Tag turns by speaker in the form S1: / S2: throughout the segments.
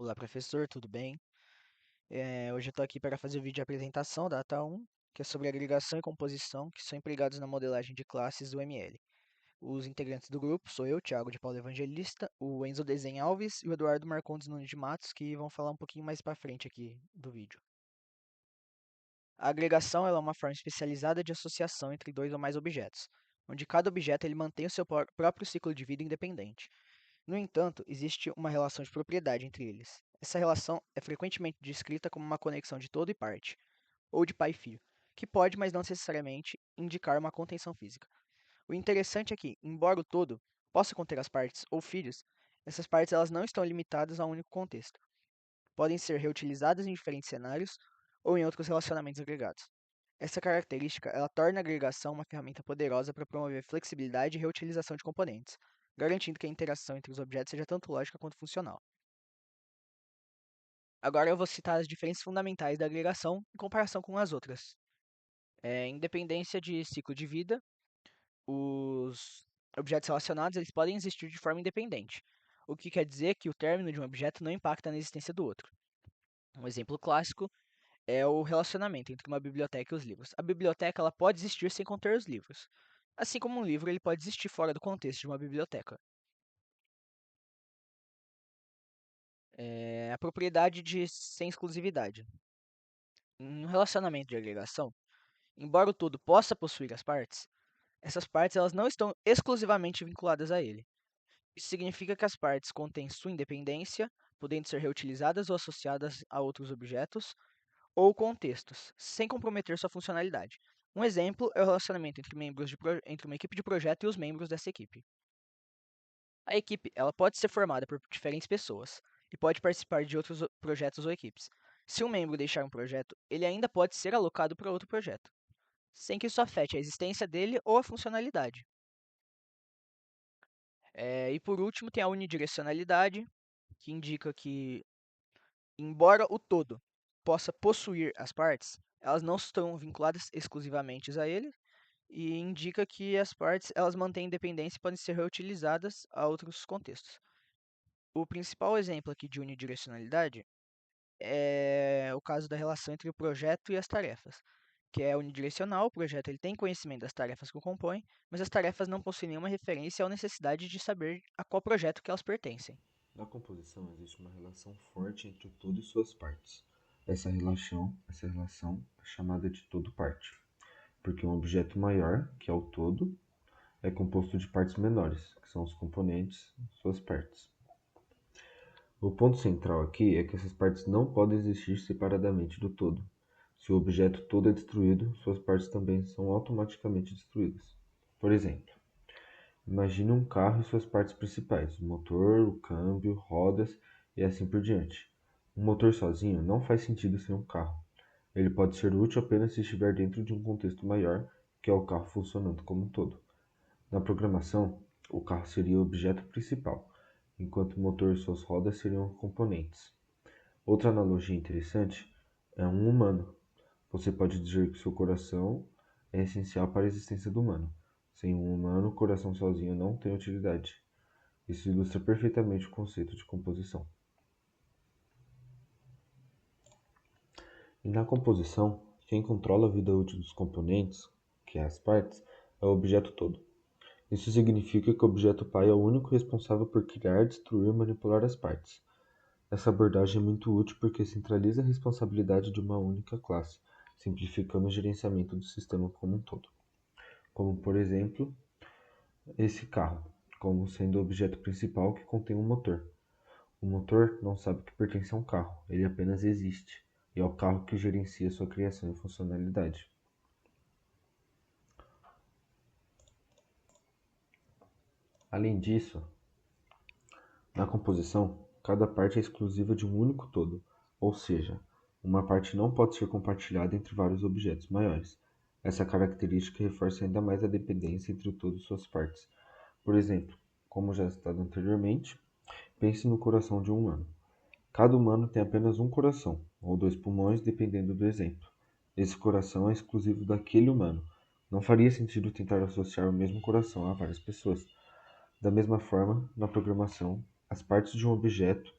S1: Olá, professor, tudo bem? Hoje eu estou aqui para fazer o vídeo de apresentação da ata 1, que é sobre agregação e composição, que são empregados na modelagem de classes do ML. Os integrantes do grupo sou eu, Thiago de Paula Evangelista, o Enzo Dezen Alves e o Eduardo Marcondes Nunes de Matos, que vão falar um pouquinho mais para frente aqui do vídeo. A agregação ela é uma forma especializada de associação entre dois ou mais objetos, onde cada objeto ele mantém o seu próprio ciclo de vida independente. No entanto, existe uma relação de propriedade entre eles. Essa relação é frequentemente descrita como uma conexão de todo e parte, ou de pai e filho, que pode, mas não necessariamente, indicar uma contenção física. O interessante é que, embora o todo possa conter as partes ou filhos, essas partes elas não estão limitadas a um único contexto. Podem ser reutilizadas em diferentes cenários ou em outros relacionamentos agregados. Essa característica ela torna a agregação uma ferramenta poderosa para promover flexibilidade e reutilização de componentes, garantindo que a interação entre os objetos seja tanto lógica quanto funcional. Agora eu vou citar as diferenças fundamentais da agregação em comparação com as outras. Independência de ciclo de vida, os objetos relacionados eles podem existir de forma independente, o que quer dizer que o término de um objeto não impacta na existência do outro. Um exemplo clássico é o relacionamento entre uma biblioteca e os livros. A biblioteca ela pode existir sem conter os livros, assim como um livro ele pode existir fora do contexto de uma biblioteca. A propriedade de sem exclusividade. Em um relacionamento de agregação, embora o todo possa possuir as partes, essas partes elas não estão exclusivamente vinculadas a ele. Isso significa que as partes contêm sua independência, podendo ser reutilizadas ou associadas a outros objetos ou contextos, sem comprometer sua funcionalidade. Um exemplo é o relacionamento entre entre uma equipe de projeto e os membros dessa equipe. A equipe ela pode ser formada por diferentes pessoas e pode participar de outros projetos ou equipes. Se um membro deixar um projeto, ele ainda pode ser alocado para outro projeto, sem que isso afete a existência dele ou a funcionalidade. E por último, tem a unidirecionalidade, que indica que, embora o todo possa possuir as partes, elas não estão vinculadas exclusivamente a ele, e indica que as partes elas mantêm independência e podem ser reutilizadas a outros contextos. O principal exemplo aqui de unidirecionalidade é o caso da relação entre o projeto e as tarefas, que é unidirecional. O projeto ele tem conhecimento das tarefas que o compõem, mas as tarefas não possuem nenhuma referência ou necessidade de saber a qual projeto que elas pertencem.
S2: Na composição existe uma relação forte entre o todo e suas partes. Essa relação é chamada de todo-parte, porque um objeto maior, que é o todo, é composto de partes menores, que são os componentes, suas partes. O ponto central aqui é que essas partes não podem existir separadamente do todo. Se o objeto todo é destruído, suas partes também são automaticamente destruídas. Por exemplo, imagine um carro e suas partes principais: o motor, o câmbio, rodas e assim por diante. Um motor sozinho não faz sentido sem um carro. Ele pode ser útil apenas se estiver dentro de um contexto maior, que é o carro funcionando como um todo. Na programação, o carro seria o objeto principal, enquanto o motor e suas rodas seriam componentes. Outra analogia interessante é um humano. Você pode dizer que seu coração é essencial para a existência do humano. Sem um humano, o coração sozinho não tem utilidade. Isso ilustra perfeitamente o conceito de composição. E na composição, quem controla a vida útil dos componentes, que é as partes, é o objeto todo. Isso significa que o objeto pai é o único responsável por criar, destruir e manipular as partes. Essa abordagem é muito útil porque centraliza a responsabilidade de uma única classe, simplificando o gerenciamento do sistema como um todo. Como, por exemplo, esse carro, como sendo o objeto principal que contém um motor. O motor não sabe que pertence a um carro, ele apenas existe, e é o carro que gerencia sua criação e funcionalidade. Além disso, na composição, cada parte é exclusiva de um único todo, ou seja, uma parte não pode ser compartilhada entre vários objetos maiores. Essa característica reforça ainda mais a dependência entre o todo e suas partes. Por exemplo, como já citado anteriormente, pense no coração de um humano. Cada humano tem apenas um coração, ou dois pulmões, dependendo do exemplo. Esse coração é exclusivo daquele humano. Não faria sentido tentar associar o mesmo coração a várias pessoas. Da mesma forma, na programação, as partes de um objeto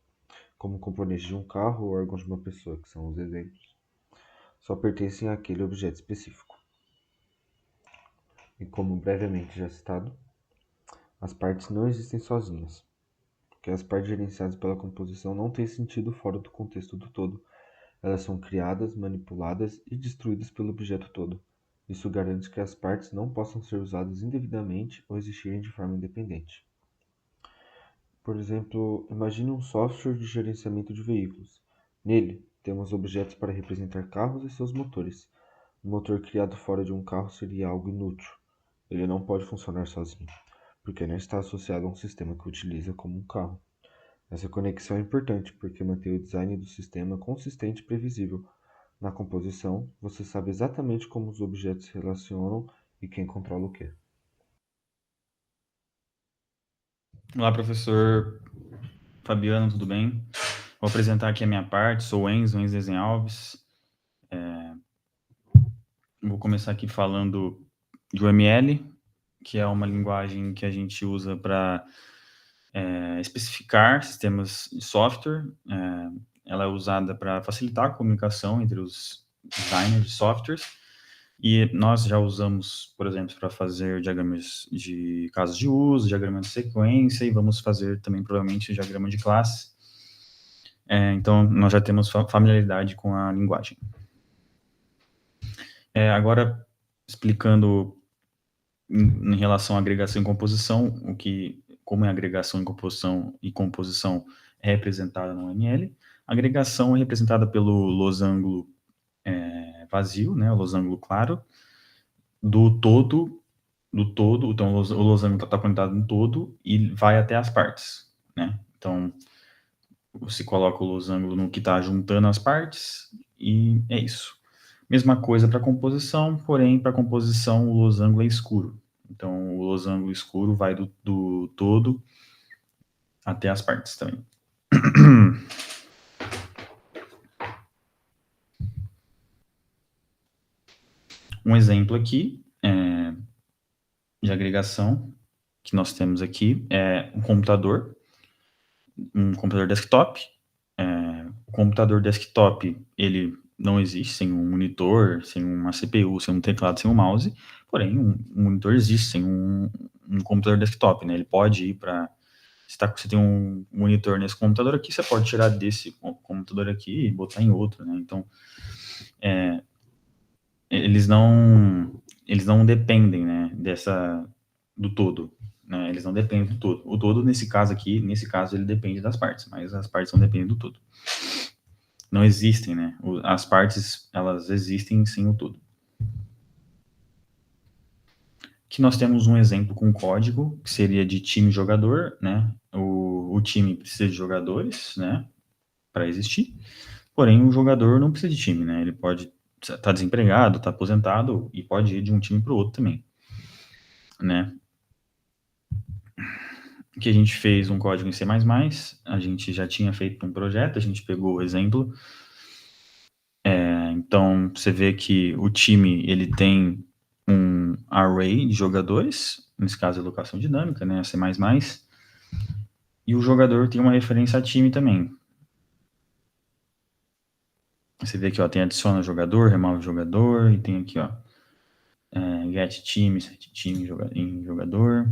S2: como componentes de um carro ou órgãos de uma pessoa, que são os exemplos, só pertencem àquele objeto específico. E como brevemente já citado, as partes não existem sozinhas, porque as partes gerenciadas pela composição não têm sentido fora do contexto do todo. Elas são criadas, manipuladas e destruídas pelo objeto todo. Isso garante que as partes não possam ser usadas indevidamente ou existirem de forma independente. Por exemplo, imagine um software de gerenciamento de veículos. Nele, temos objetos para representar carros e seus motores. Um motor criado fora de um carro seria algo inútil. Ele não pode funcionar sozinho, porque não está associado a um sistema que utiliza como um carro. Essa conexão é importante porque mantém o design do sistema consistente e previsível. Na composição, você sabe exatamente como os objetos se relacionam e quem controla o quê.
S3: Olá, professor Fabiano, tudo bem? Vou apresentar aqui a minha parte, sou o Enzo Desenho Alves. Vou começar aqui falando de UML, que é uma linguagem que a gente usa para especificar sistemas de software. Ela é usada para facilitar a comunicação entre os designers de softwares. E nós já usamos, por exemplo, para fazer diagramas de casos de uso, diagrama de sequência, e vamos fazer também, provavelmente, diagrama de classe. Então, nós já temos familiaridade com a linguagem. Agora, explicando em relação à agregação e composição, como é agregação e composição é representada no UML. A agregação é representada pelo losango vazio, né, o losango claro, do todo, então o losango está conectado no todo e vai até as partes, né? Então, você coloca o losango no que está juntando as partes e é isso. Mesma coisa para composição, porém, para composição o losango é escuro. Então, o losango escuro vai do todo até as partes também. Um exemplo aqui de agregação que nós temos aqui é um computador desktop. O computador desktop, ele não existe sem um monitor, sem uma CPU, sem um teclado, sem um mouse, porém, um monitor existe sem um computador desktop, né? Ele pode ir para... você tem um monitor nesse computador aqui, você pode tirar desse computador aqui e botar em outro, né? Então, eles não dependem, né, do todo, né? Eles não dependem do todo. O todo, nesse caso, ele depende das partes, mas as partes não dependem do todo. Não existem, né? As partes, elas existem sem o todo. Aqui nós temos um exemplo com código, que seria de time-jogador, né? O time precisa de jogadores, né, para existir. Porém, o jogador não precisa de time, né? Ele pode estar desempregado, estar aposentado e pode ir de um time para o outro também, né? Que a gente fez um código em C++, a gente já tinha feito um projeto, a gente pegou o exemplo. Então, você vê que o time, ele tem um array de jogadores, nesse caso, alocação dinâmica, né, C++, e o jogador tem uma referência a time também. Você vê aqui, ó, tem adiciona jogador, remove jogador, e tem aqui, ó, get time, set time em jogador.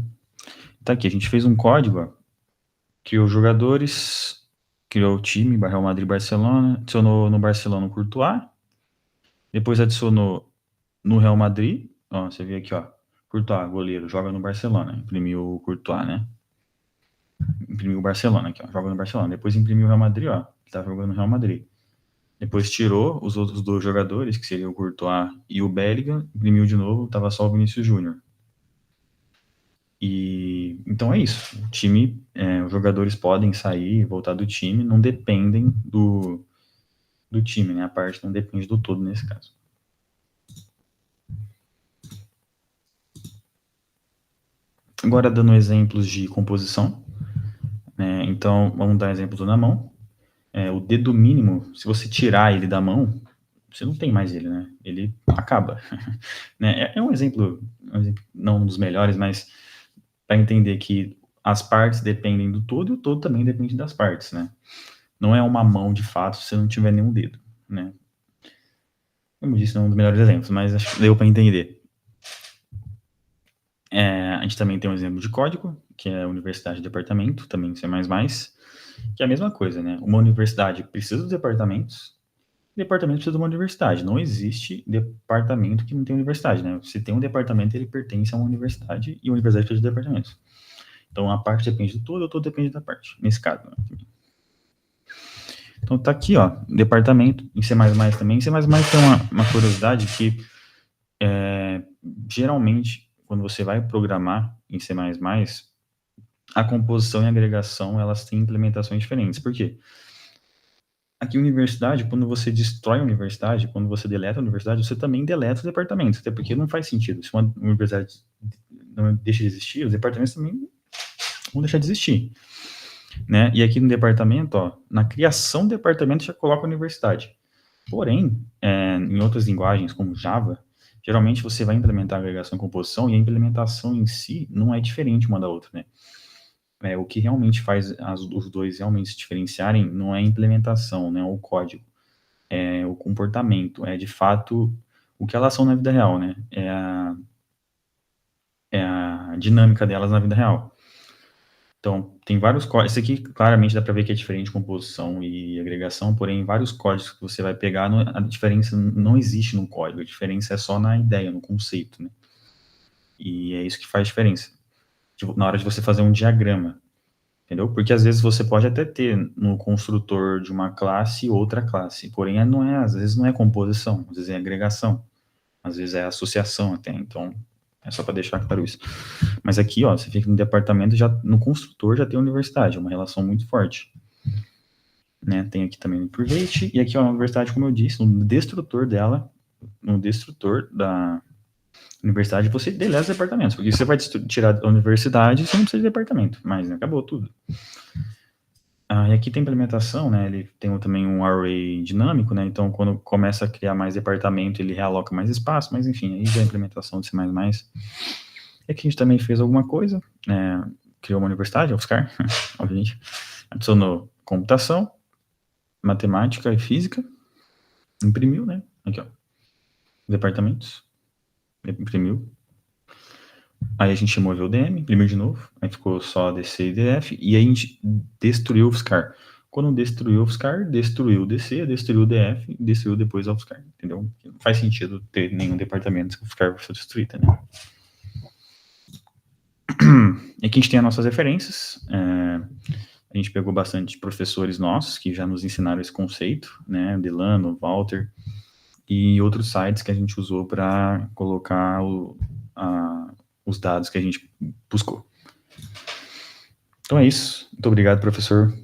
S3: Tá aqui, a gente fez um código, ó, criou jogadores, criou o time, Real Madrid, Barcelona, adicionou no Barcelona o Courtois, depois adicionou no Real Madrid, ó, você vê aqui, ó, Courtois, goleiro, joga no Barcelona, imprimiu o Courtois, né? Imprimiu o Barcelona aqui, ó, joga no Barcelona. Depois imprimiu o Real Madrid, ó, tá jogando no Real Madrid. Depois tirou os outros dois jogadores, que seriam o Courtois e o Bellingham, imprimiu de novo, tava só o Vinícius Júnior. E então é isso. O time, os jogadores podem sair e voltar do time, não dependem do time, né? A parte não depende do todo nesse caso. Agora dando exemplos de composição, né? Então vamos dar exemplo na mão. O dedo mínimo, se você tirar ele da mão, você não tem mais ele, né? Ele acaba. Né? É um exemplo, não um dos melhores, mas para entender que as partes dependem do todo e o todo também depende das partes, né? não é uma mão de fato se não tiver nenhum dedo, né? Como disse, não é um dos melhores exemplos, mas acho que deu para entender. A gente também tem um exemplo de código, que é a universidade e departamento, também em C++, que é a mesma coisa, né? Uma universidade precisa dos departamentos, departamento precisa de uma universidade. Não existe departamento que não tem universidade, né? Se tem um departamento, ele pertence a uma universidade e a universidade precisa de departamentos. Então, a parte depende do todo, o todo depende da parte, nesse caso. Né? Então, tá aqui, ó, departamento, em C++ também. Em C++ tem uma curiosidade que, geralmente, quando você vai programar em C++, a composição e a agregação, elas têm implementações diferentes. Por quê? Aqui, universidade, quando você destrói a universidade, quando você deleta a universidade, você também deleta os departamentos, até porque não faz sentido. Se uma universidade não deixa de existir, os departamentos também vão deixar de existir. Né? E aqui no departamento, ó, na criação do departamento já coloca a universidade. Porém, em outras linguagens, como Java, geralmente você vai implementar a agregação e composição, e a implementação em si não é diferente uma da outra, né? O que realmente faz os dois realmente se diferenciarem não é a implementação, né, o código, é o comportamento, é de fato o que elas são na vida real, né? É a dinâmica delas na vida real. Então, tem vários códigos. Esse aqui, claramente, dá para ver que é diferente composição e agregação, porém, vários códigos que você vai pegar, a diferença não existe no código, a diferença é só na ideia, no conceito, né? E é isso que faz diferença. Tipo, na hora de você fazer um diagrama, entendeu? Porque às vezes você pode até ter no construtor de uma classe outra classe, porém, às vezes não é composição, às vezes é agregação, às vezes é associação até, então, é só para deixar claro isso. Mas aqui, ó, você fica no departamento, já no construtor já tem a universidade, é uma relação muito forte. Né? Tem aqui também o private, e aqui ó, a universidade, como eu disse, no destrutor dela, no destrutor da universidade, você deleta os departamentos, porque você vai tirar a universidade, você não precisa de departamento, mas né, acabou tudo. E aqui tem implementação, né, ele tem também um array dinâmico, né, então quando começa a criar mais departamento, ele realoca mais espaço, mas enfim, aí já é a implementação de C++. E aqui a gente também fez alguma coisa, criou uma universidade, UFSCar, obviamente, adicionou computação, matemática e física, imprimiu, né, aqui ó, departamentos, imprimiu, aí a gente removeu o DM, imprimiu de novo, aí ficou só DC e DF, e aí a gente destruiu o UFSCar. Quando destruiu o UFSCar, destruiu o DC, destruiu o DF, destruiu depois o UFSCar, entendeu? Não faz sentido ter nenhum departamento se o UFSCar for destruído, né? E aqui a gente tem as nossas referências, a gente pegou bastante professores nossos que já nos ensinaram esse conceito, né, Delano, Walter, e outros sites que a gente usou para colocar os dados que a gente buscou. Então é isso. Muito obrigado, professor.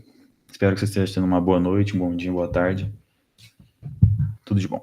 S3: Espero que você esteja tendo uma boa noite, um bom dia, boa tarde. Tudo de bom.